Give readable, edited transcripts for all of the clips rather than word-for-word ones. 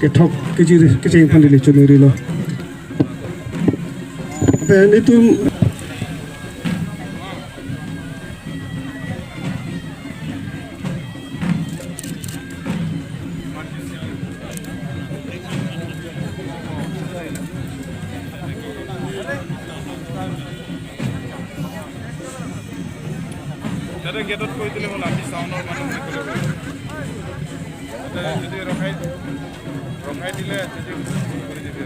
cái thóc cái gì cái gì phần để cho người đi lo về đây tôi Ada getot koi tile bola di sound or manu ne kolo. Ada jadi rokai tile jadi kori jadi.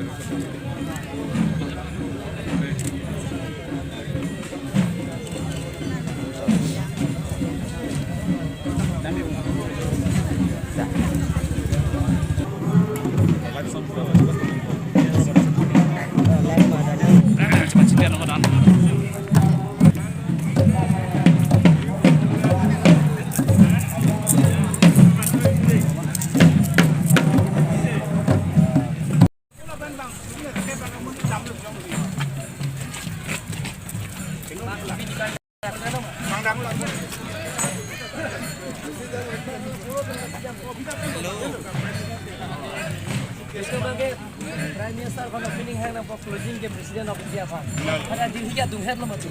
Prime Minister kon opening hang na closing ke President of India fan. Ada di hiya dung head nama tu.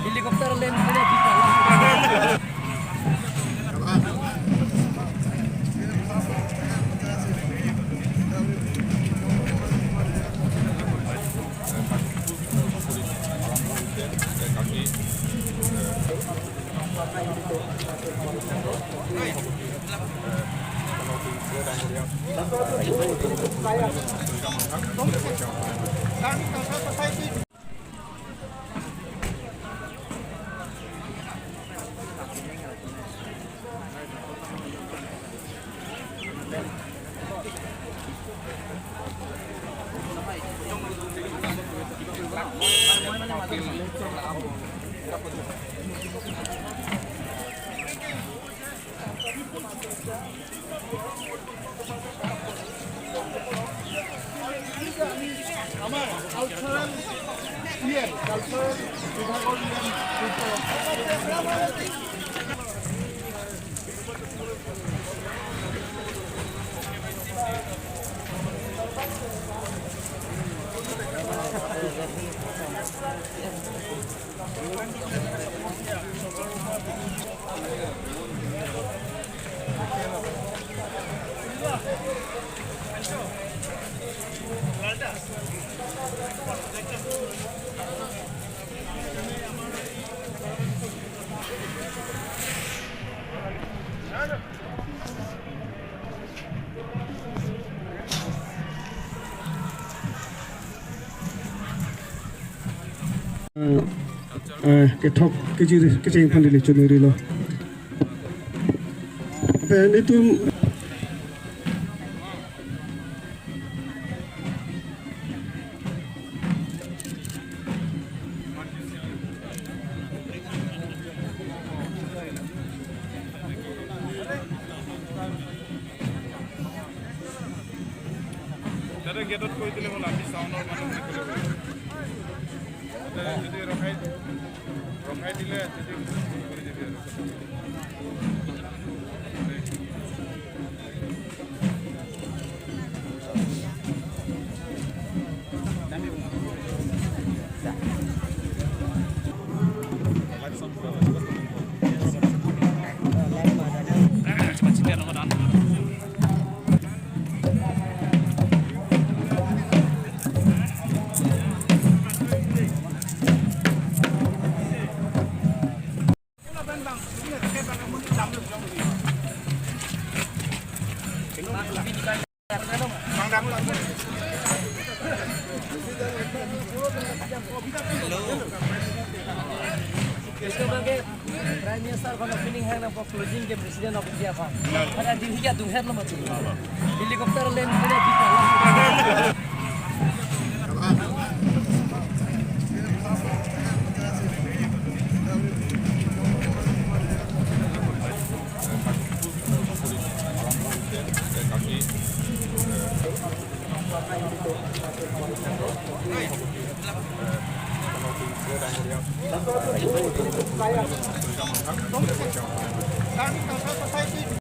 Helicopter land kena di bawah. Amar cultural here, cultural বিভাগৰ cái thóc cái chênh phân đi cho người đi lo bên itu দাদা গেটত কৈ দিলে হ'ল আমি টাউনৰ মানুহ যদি ৰখাই দিলে যদি কৰি দিবি আৰু Prime Minister kon opening hang na closing ke President of India fa. Ada Delhi ka dungher na machu. Helicopter land kene di Kami